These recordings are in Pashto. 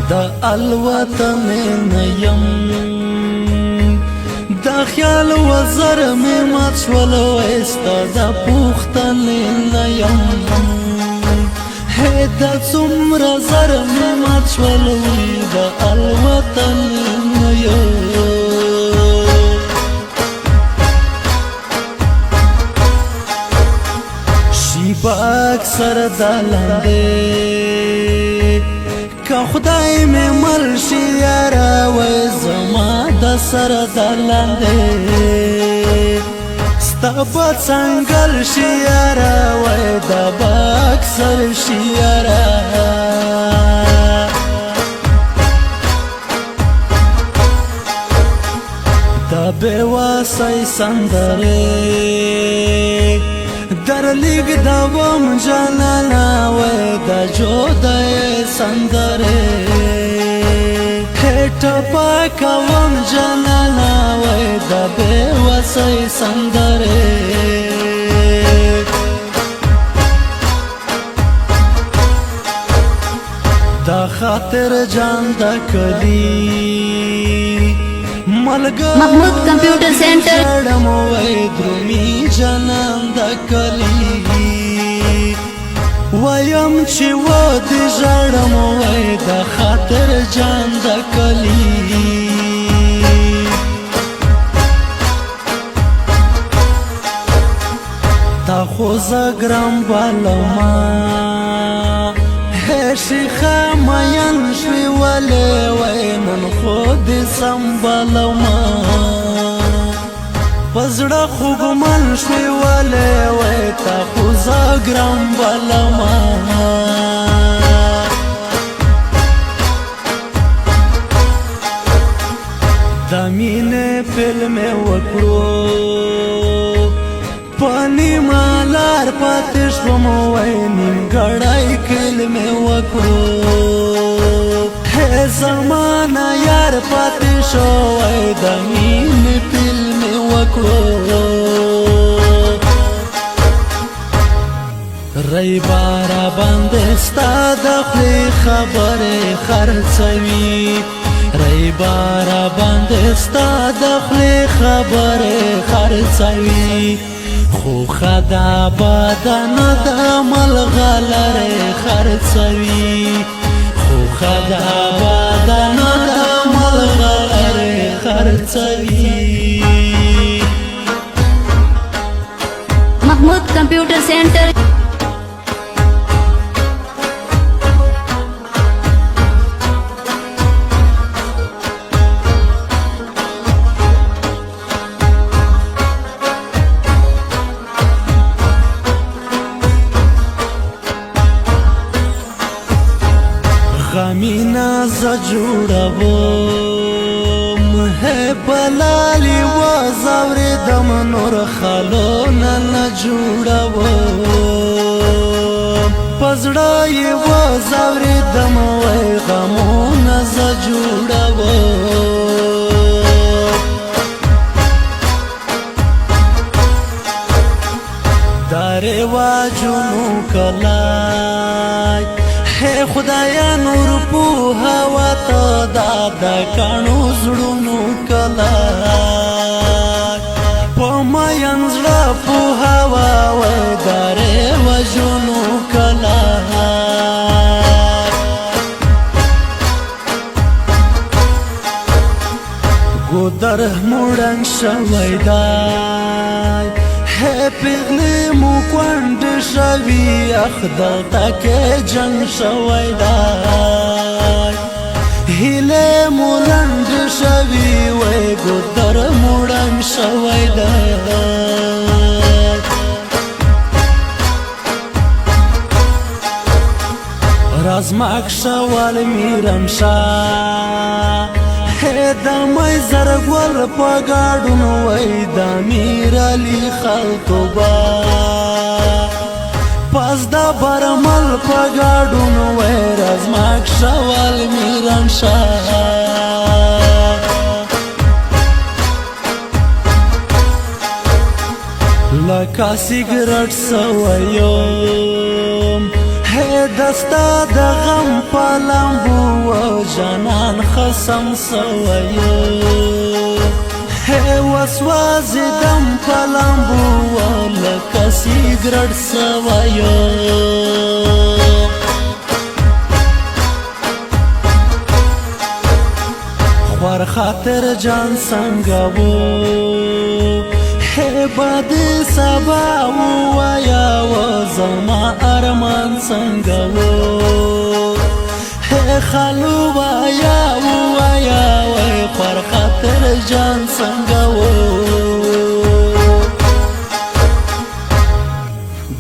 دا الوطن نیم دا خیال وزر می مات شولو استا دا پوختن نیم دا څومره زر می مات شولو دا الوطن نیم شیبا اکثر دلنده که خدای می مرشی یارا وی زما د سر دلنده ستا په څنګل شي یارا وی د باکسر شي یارا د بېواسۍ سندرې در لیگ دوام جانانا وی دا جودای سندره کھیٹا پاکوام جانانا وی دا بے وسی سندره دا خاطر جان دا کلی محمود کمپیوٹر سینٹر درومی جانان دا کلی ویم چی و دی جارم وی دا خاطر جان دا کلی تا خوزا گرام بالما شیخا مین شوی ولی وی نن خود سنبالما پزڑا خوگمن شوی ولی وی تا خوزا گرام بالما دا مین فلم وکڑو پانی مالار پاتش وموی نیم گڑای کلم وکڑو ہے زمانہ یار پاتش وی دا مین فلم وکڑو ری بارا بندستا دخلی خبر خرچوی ری بارا بندستا دخلی خبر خرچوی خو خدا بدن د ملغلر خرڅوي خو خدا بدن د ملغلر خرڅوي محمود کمپیوٹر سینٹر غمینا ز جوړوم ہے بلالی و زوری دم نور خالونا نا جوړوم پزړای و زوری دم وی غمونا ز جوړوم داره واجونو کلای ہے خدایا نور پو هوا تا دادا کانو زړونو کلا پما ینزړه پو هوا و داره وجونو کلا ګودر مړنګ شوی دی ہے پیغلی مو کونډ شوی اخدل تکه جنگ شوی دی هیله مو لنډ شوی وی ګودر مړنګ شوی دی رازماک شوال میرم شاه دمای زرګول په گاډونو وای د امیر علي خلطوبه پاس د برمل په گاډونو وای رازماک شوال میرم شاه لکه سیګریټ سویم ہے دستا د غم په لمبو جانان خصم سویو وسوازی دم پلمبو لکه سیگرٹ سویو خور خاطر جان سنگو باد سبا ویا و زما ارمان سنگو خالو ویا و خور خاطر جان سنگو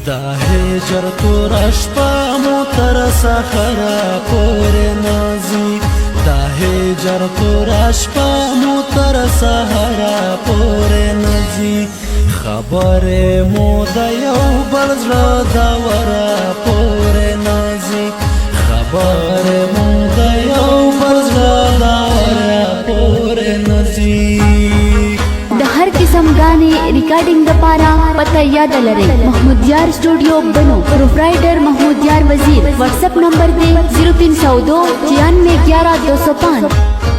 دا هجر تو رشپا مو تر سخرا پور نازی دا هجر تو رشپا مو تر سهرا پور نازی خبر مو د یو بل زړه دا ورا پور نازی خبر مو د یو بل زړه دا ورا پور نازی د هر قسم गाने recording the पारा पता याद लरे महमूद यार स्टूडियो बनो प्रोप्राइटर महमूद यार वजीर व्हाट्सएप नंबर दे 0302 96 11 205।